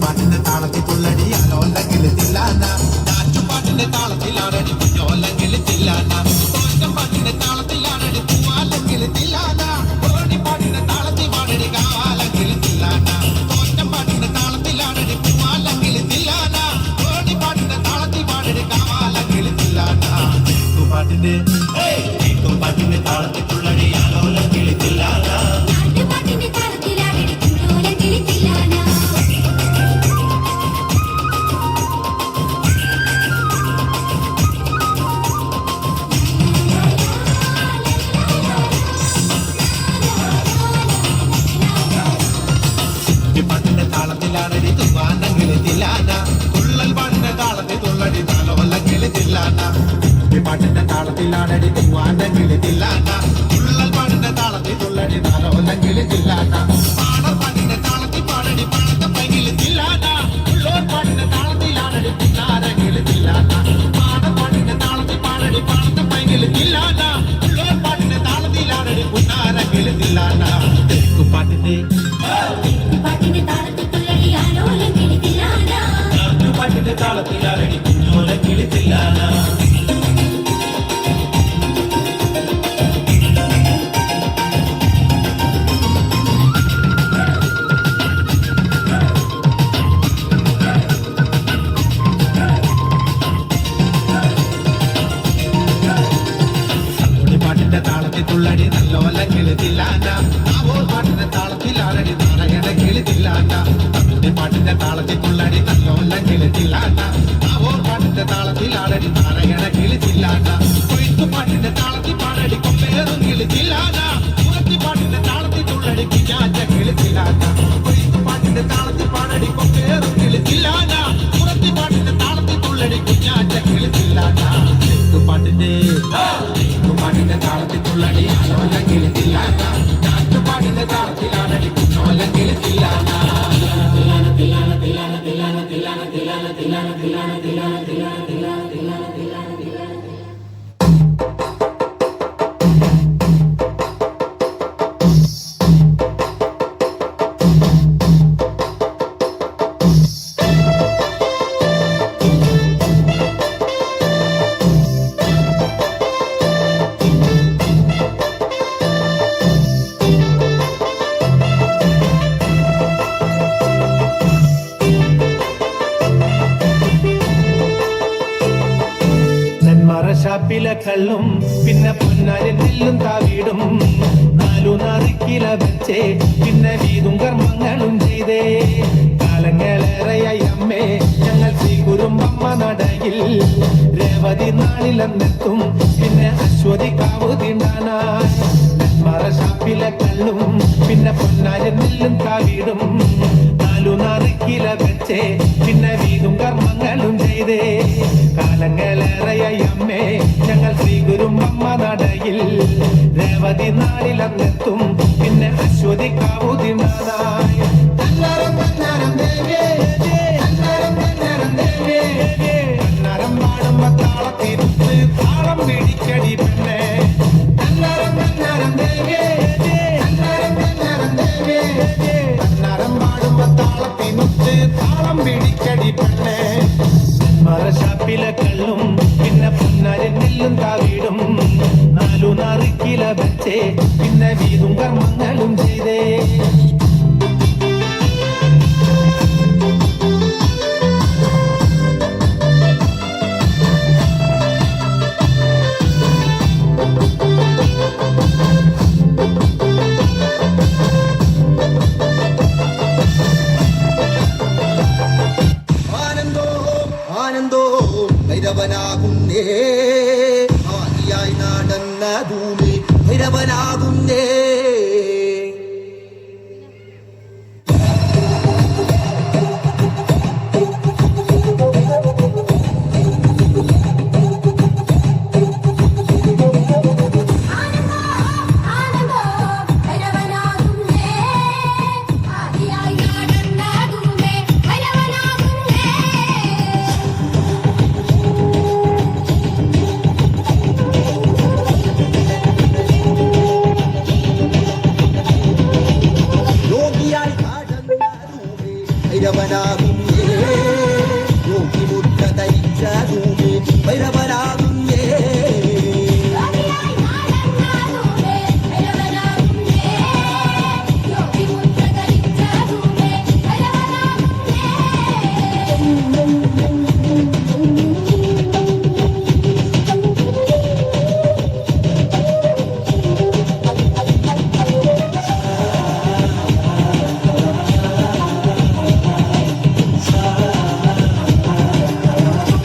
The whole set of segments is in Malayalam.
പാട്ടിന്റെ താളത്തിൽ തുള്ളടിയാലോ അല്ലെങ്കിൽ തില്ലാന നാറ്റുപാട്ടിന്റെ താളത്തിലാണടി കുഞ്ഞോല്ലെങ്കിൽ തില്ലാന പാട്ടിന്റെ താളത്തിലാണടി പൂവാല്ലെങ്കിൽ തില്ലാന പാട്ടിന്റെ താളത്തിൽ പാടടി കാവാലെങ്കിൽ തില്ലാന പാട്ടിന്റെ താളത്തിലാണടി പൂവാലെങ്കിൽ തില്ലാന പാട്ടിന്റെ താളത്തിൽ പാടടി കാവാലെങ്കിൽ തില്ലാന പാട്ടിന്റെ താളത്തിൽ തുള്ളടിയാലോ അല്ലെങ്കിൽ തില്ലാന പാട്ടിന്റെ താളത്തിലാണടി തുവാനെങ്കിൽ തില്ലാന തുള്ളൽ പാട്ടിന്റെ താളത്തിൽ തുള്ളടി താലോല്ലെങ്കിൽ തില്ലാന പാട്ടിന്റെ താളത്തിലാണടി തുവാനെങ്കിൽ തില്ലാന തുള്ളൽ പാട്ടിന്റെ താളത്തിൽ തുള്ളടി താലോല്ലെങ്കിൽ തില്ലാന പാടർ പാട്ടിന്റെ താളത്തിൽ പാടടി പഴത്ത പൈകിൽ തില്ലാന ഉള്ളോർ പാട്ടിന്റെ താളത്തിലാണടി പുന്നാരെങ്കിൽ തില്ലാന പാടർ പാട്ടിന്റെ താളത്തിൽ പാടടി പഴത്ത പൈകിൽ തില്ലാന ഉള്ളോർ പാട്ടിന്റെ താളത്തിലാണടി പുന്നാരെങ്കിൽ തില്ലാന പാട്ടിന്റെ പാട്ടിന്റെ താളത്തിലാരടി കുഞ്ഞോല കിളിത്തില്ലാന പാട്ടിന്റെ താളത്തിൽ തുള്ളടി നല്ലോല കിളിത്തില്ലാന പാട്ടിന്റെ താളത്തിലാരടി നാരായണ കിളിത്തില്ലാന പാട്ടിന്റെ താളത്തിൽ തുള്ളടി നല്ലോല കിളിത്തില്ലാന പാട്ടിന്റെ താളത്തിലാരടി നാരായണ കിളിത്തില്ലാന കൊയ്ത്തു പാട്ടിന്റെ താളത്തിൽ പാടടി കൊമ്പേറും കിളിത്തില്ലാന പുറത്തി പാട്ടിന്റെ താളത്തിൽ തുള്ളടി കിഞ്ഞാറ്റ കിളിത്തില്ലാന കൊയ്ത്തു പാട്ടിന്റെ താളത്തിൽ പാടടി കൊമ്പേറും കിളിത്തില്ലാന പുറത്തി പാട്ടിന്റെ താളത്തിൽ തുള്ളടി കിഞ്ഞാറ്റ കിളിത്തില്ലാന പാട്ടിന്റെ താളത്തിൽ തുള്ളടി ആലോല കിളിത്തില്ലാന പാട്ടിന്റെ താളത്തിലാണടി കുഞ്ഞോല കിളിത്തില്ലാന ഷാപ്പിലെ കള്ളും പിന്നെ പൊന്നാരി നെല്ലും താവീടും നാലു നാറിക്കില വെച്ചേ പിന്നെ വീതും കർമ്മങ്ങളും ചെയ്തേ കാലങ്ങളേറെയായി അമ്മേ ഞങ്ങൾ ശ്രീകുരുമ്പമ്മ നടയിൽ രേവതി നാളിലെന്നെത്തും പിന്നെ അശ്വതി കാവ് തിണ്ടാനായി നെന്മറ ഷാപ്പിലെ കള്ളും പിന്നെ പൊന്നാരി നെല്ലും താവീടും നാലു നാറിക്കില വെച്ചേ പിന്നെ വീതും കർമ്മങ്ങളും ചെയ്തേ കാലങ്ങളേറെയായി അമ്മേ ഞങ്ങൾ ശ്രീകുരുമ്പമ്മ നടയിൽ രേവതി നാളിലെന്നെത്തും പിന്നെ അശ്വതി കാവു തിന്നാനായി കന്നരം പാടുമ്പോ താളത്തിരുത്ത് താളം പിടിക്കടി പെണ്ണെ കന്നരം പാടുമ്പോ താളത്തിനുത്ത് താളം പിടിക്കടി പെണ്ണെ മറശാപ്പിലെ കള്ളും പിന്നെ പൊന്നാരി നെല്ലും താവീടും നാലു നാറിക്കില വെച്ചേ പിന്നെ വീതും കർമ്മങ്ങളും ചെയ്തേ ഭൈരവനാകുന്നേ ആദിയായി നടന്ന ഭൂമി ഭൈരവനാകുന്നേ ഭൈരവനാകുന്നേ യോഗിമുദ്ര ധരിച്ച ഭൂമി ഭൈരവനാകുന്നേ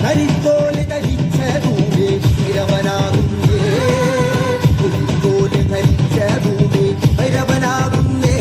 കരിക്കോല് ധരിച്ച ഭൂമി ഭൈരവനാകുന്നേ പുലിക്കോല് ധരിച്ച ഭൂമി ഭൈരവനാകുന്നേ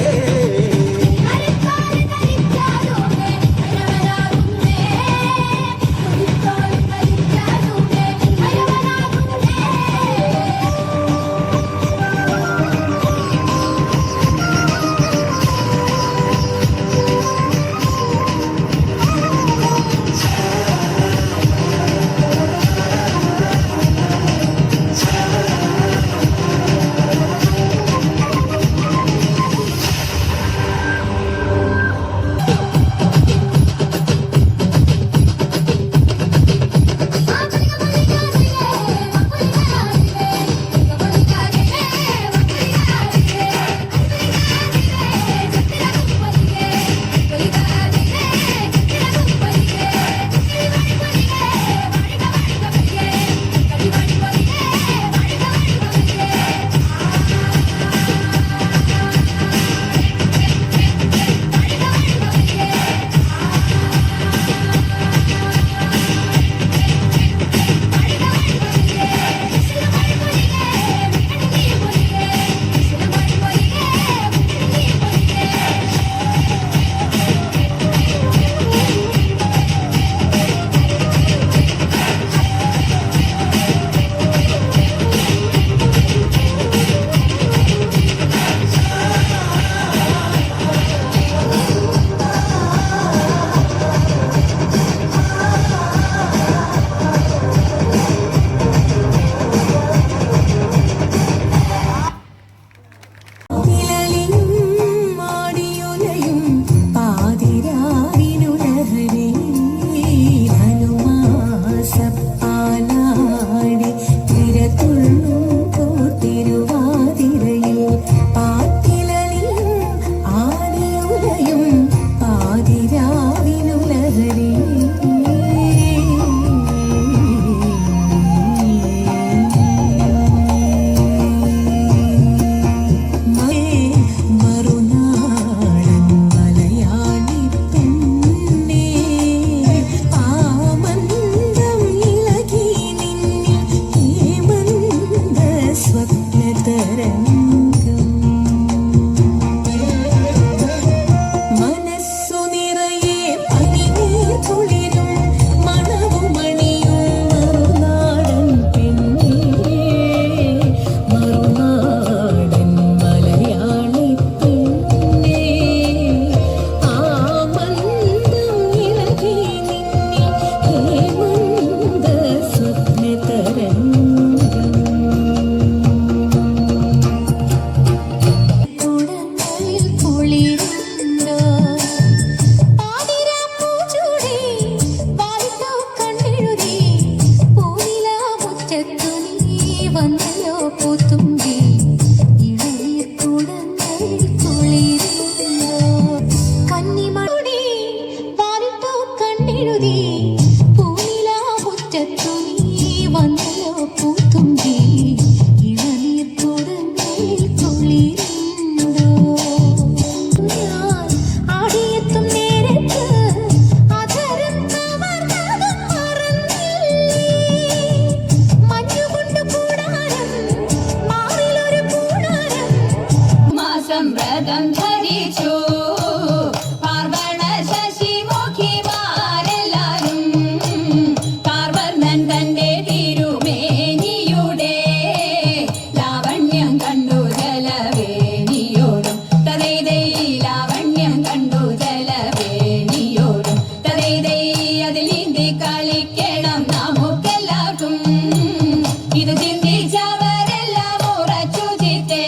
ചിന്തവരെല്ലാം ഉറച്ചു ചിത്തേ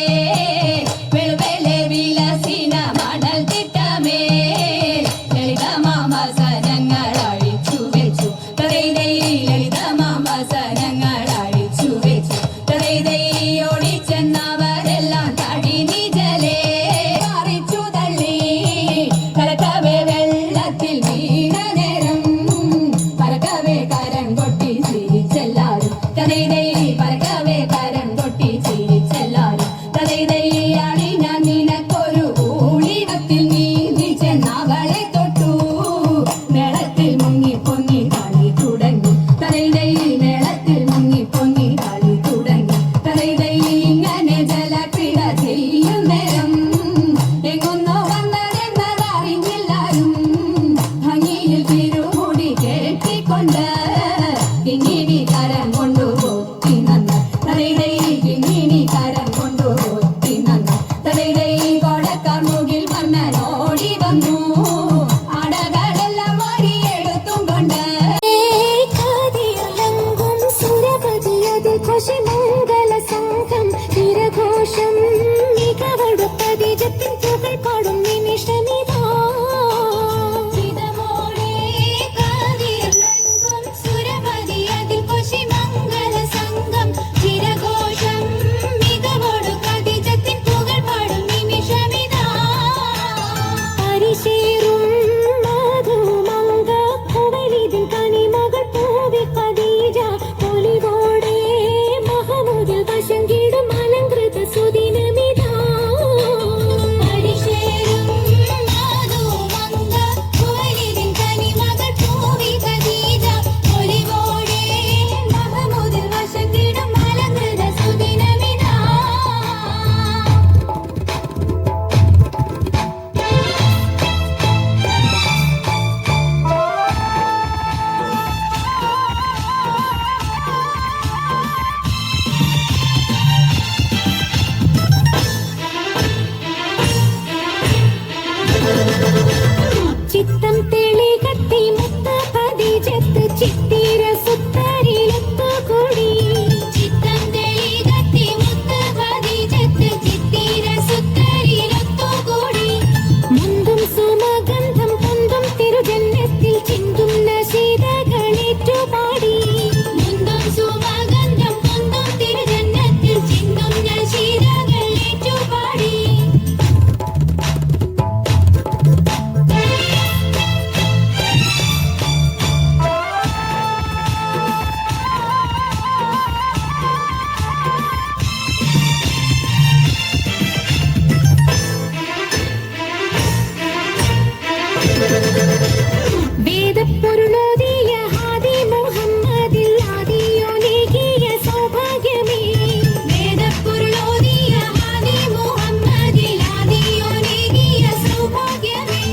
വെളുവെലെ വിലസിന മട ചിത്തം തെളി കത്തി മുത്ത പതിജത്ത് ചിത്തിര സുത്തരിലൊത്തുകൂടി ചിത്തം തെളി കത്തി മുത്ത പതിജത്ത് ചിത്തിര സുത്തരിലൊത്തുകൂടി മുന്തും സുമഗന്ധം പൊന്തും തിരുജന്നത്തിൽ ചിന്തും നശീതകളേറ്റുപാടി മുന്തും സുമഗന്ധം പൊന്തും തിരുജന്നത്തിൽ ചിന്തും നശീതകളേറ്റുപാടി വേദപ്പൊരുളോദിയ ഹാദി മുഹമ്മദിൽ ആദിയോനേകിയ സൗഭാഗ്യമേ വേദപ്പൊരുളോദിയ ഹാദി മുഹമ്മദിൽ ആദിയോനേകിയ സൗഭാഗ്യമേ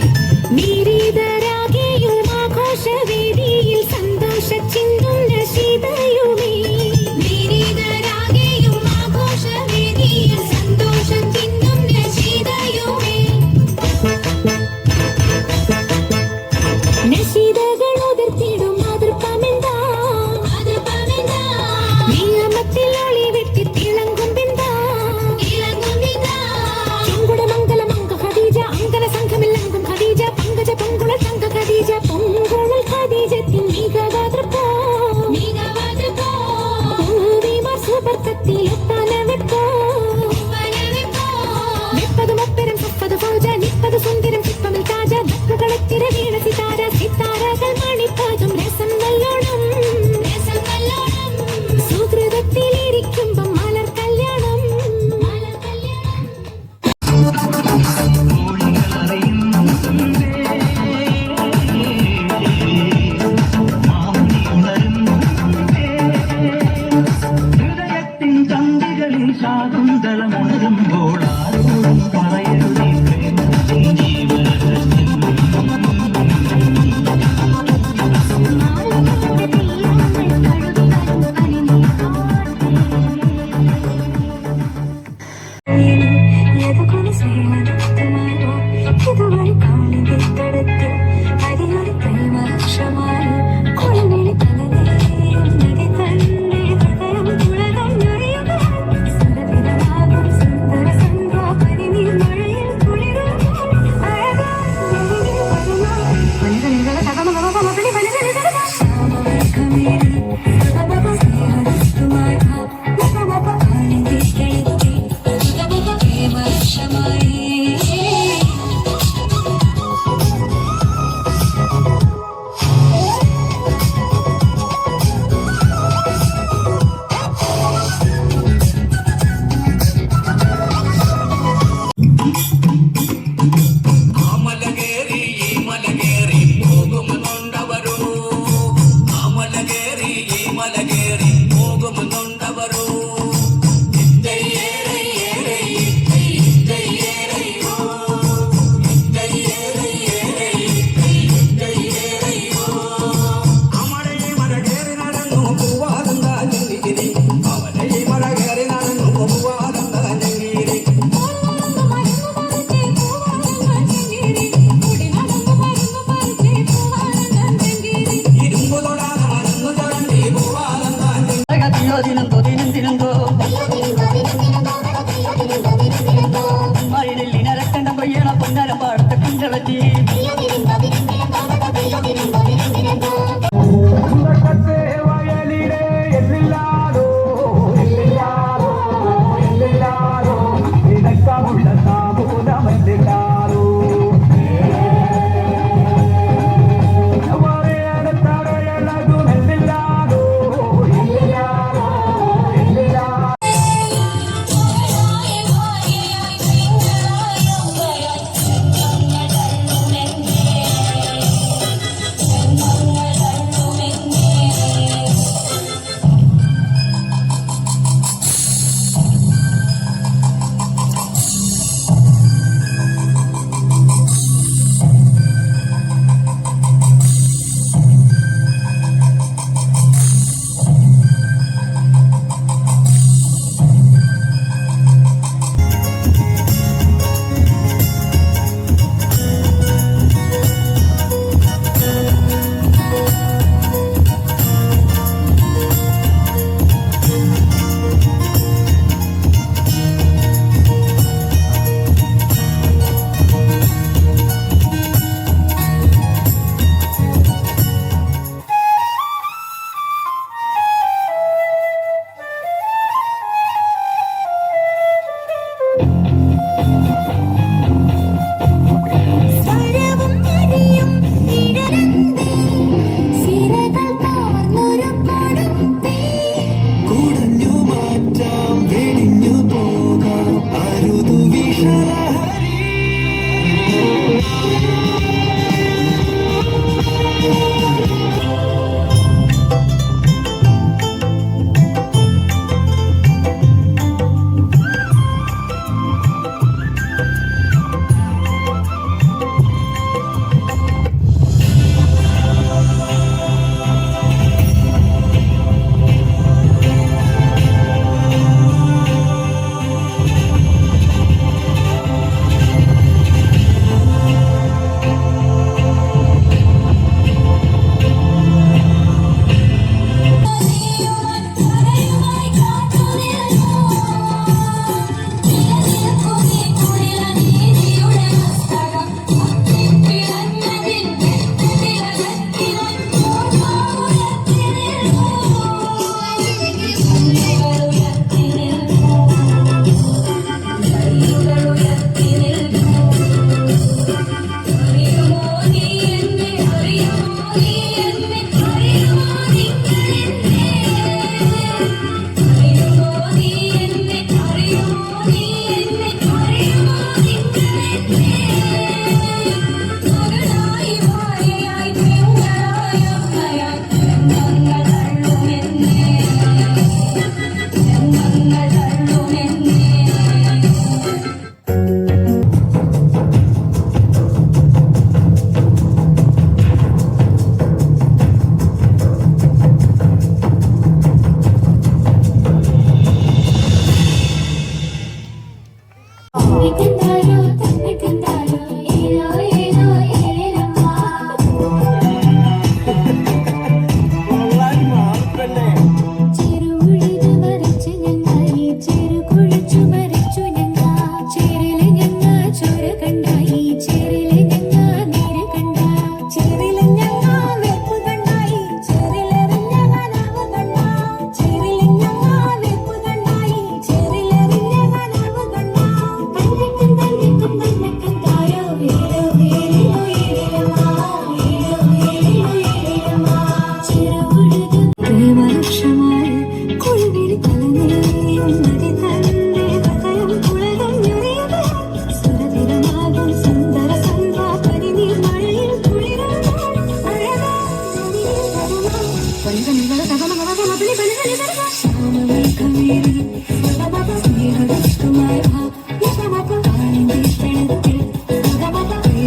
നീരിതരാകെയും ആഘോഷവേദിയിൽ സന്തോഷ ചിന്തും നശീതയുമേ നീരിതരാകെയും ആഘോഷവേദിയിൽ സന്തോഷ ചിന്തും നശീതയുമേ നശീതകൾ ഉതിർത്തിടും മാതൃപ്പമെന്താ നിയമത്തിൽ ഒളി വെട്ടി തിളങ്ങും ബിന്ദാ ചുങ്കുടമംഗലമംഗ ഖദീജ അങ്കന സംഘമില്ലങ്കും ഖദീജ പങ്കജ പൊങ്കുള തങ്ക ഖദീജ പൊങ്കുളൽ ഖദീജത്തിൻ മികവാതൃപ്പോ പൂവിമാർ സുബർക്കത്തിൽ ഒപ്പാന വെപ്പോ വെപ്പതും ഒപ്പരം സപ്പത് ഫൗജ നിപ്പത് സുന്ദരം ചിപ്പമിൽ താജ നക്കുകളെത്തിര വീണ സിതാര സിത്താരകൾ മണിപ്പാതും രസം നല്ലോണം സുഹൃതത്തിലിരിക്കുമ്പം മലർ കല്യാണം ഹൃദയത്തിൻ തന്തികളിൽ ശാകുന്തളമുണരുമ്പോൾ ആരോടും പറയരുതേ പ്രേമത്തിൻ ജീവരഹസ്യം. ഇതുവഴി കാണിന്റെ തടത്തിൽ അരിയൊരു പ്രേമഹർഷമായി കൊലവിളി തലനേരം നദി തന്നെ ഹൃദയം തുളകഞ്ഞൊറിയുക സുരഭിതമാകും സുന്ദര സന്ധ്യ പരിനീർ മഴയിൽ കുളിരുമ്പോൾ അഴകായി വരുന്ന പനികളികളെ തകമകമകമപടി പനികളികളെ ശ്യാമവർഗമേറി സ്നേഹദസ്തുമായി മകമക കാണിന്റെ തടത്തിൽ പ്രേമഹർഷമായി ആ മലകേറി ഈ മലകേറി പോകുമെന്നുണ്ടവരോ, ആ മലകേറി ഈ മലകേറി പോകുമെന്നുണ്ടവരോ. അമരേ മലകേറി നടന്നു പൂവാലന്താ ജംഗിരി, അവനെ മലകേറി നടന്നു പൂവാലന്താ ജംഗിരി. ഇരുമ്പു തൊടാതെ മരുന്നു തൊടണ്ടി പൂവാലന്താ മയിലിനരക്കണ്ട കൊയ്യണ പൊന്നര പാടത്തെ കുഞ്ചളത്തി വയലിലെ എന്നില്ലാതോ എന്നില്ലാതോ എന്നില്ലാതോ ഇടക്കമുള്ള സാമൂലമെന്നില്ലാതോ തടയണതും എന്നില്ലാതോ എന്നില്ലാതോ എന്നില്ലാതോ. ും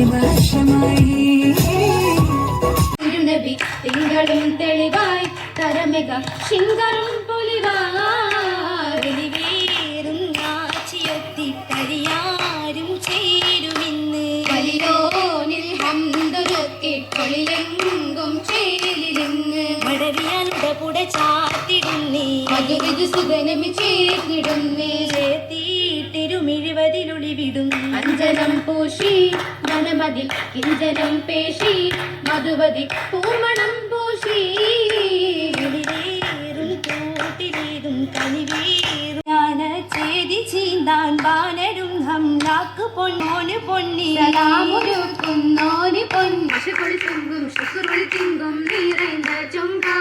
വർഷമായി തിരുനബി തിങ്കളും തെളിവായി തരമെക ശിങ്കറും പൊലിവാറിവേറും നാച്ചിയൊത്തി കഴിയാരും ചേരുമിന്ന് വലിയോനിൽ ഹന്തൊരുക്കിട്ടൊളിലെങ്കും ചേലിലിന്ന് മടവിയാളുടെ പുട ചാത്തിടുന്നേ മധുവിധു സുഗനമി ചേർന്നിടുന്നേ തിരുമിഴിവതിലൊളിവിടും അഞ്ജനം പൂശി ധനമതി കിഞ്ചനം പേശി മധുവതി പൂമണം പൂശി കൂട്ടിലേതും കനിവേറും ജ്ഞാന ചേതി ചീന്താൻ വാനരും ഹംലാക്ക് പൊന്നോന് പൊന്നി സലാമൊരുക്കുന്നോന് പൊന്നി ശുക്കുളി തിങ്കും ശുക്കുറുളി തിങ്കും നിറൈந்த ചുങ്കാ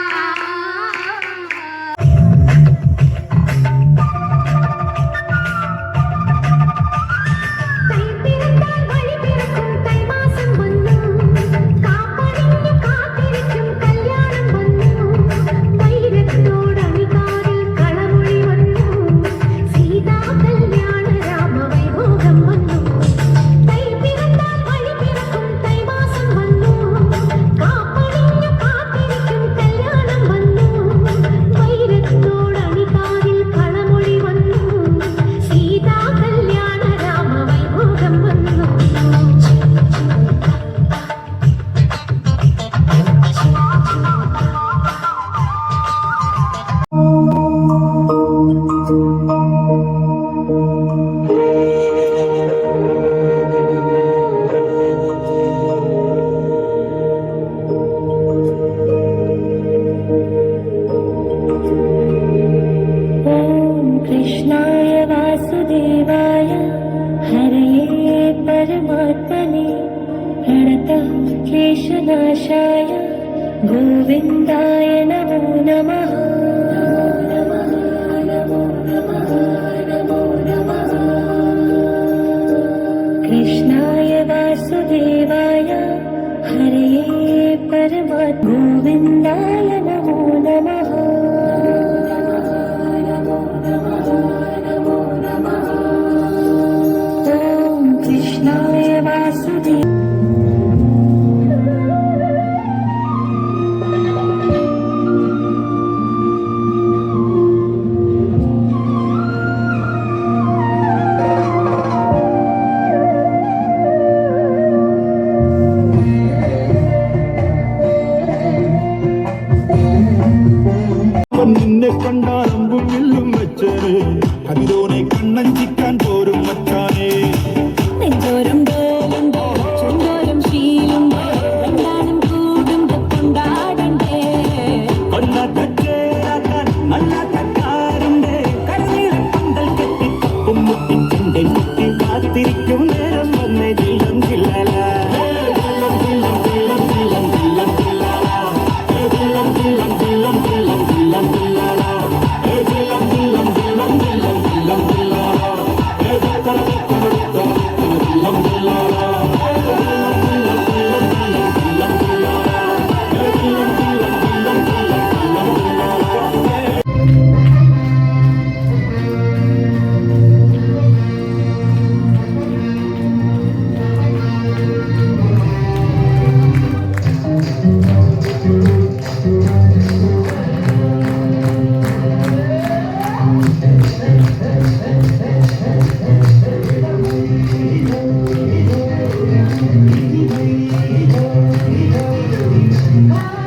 क्लेशनाशाय गोविन्दाय नमो नमः कृष्णाय वासुदेवाय हरये परमात्मा गोविन्दाय नमो नमः ॐ कृष्णाय वासुदेवाय നിന്നെ കണ്ടാൽ അമ്പും വില്ലും വെച്ചേ അതിലോനെ കണ്ണഞ്ചിക്കാൻ പോരും മച്ചാനേ നെഞ്ചോരം ഡോലുണ്ട് ചുണ്ടോരം ശീലുണ്ട് രണ്ടാനും കൂടുമ്പോ കൊണ്ടാടണ്ടേ കൊല്ലാത്തച്ചേരാക്കാൻ നല്ലാത്തക്കാരുണ്ട് കരനീളം പന്തൽ കെട്ടി കപ്പും മുട്ടി ചിന്റെ കുത്തി കാത്തിരിക്കും നേരം വന്നേ ജില്ലം ജില്ലല Bye.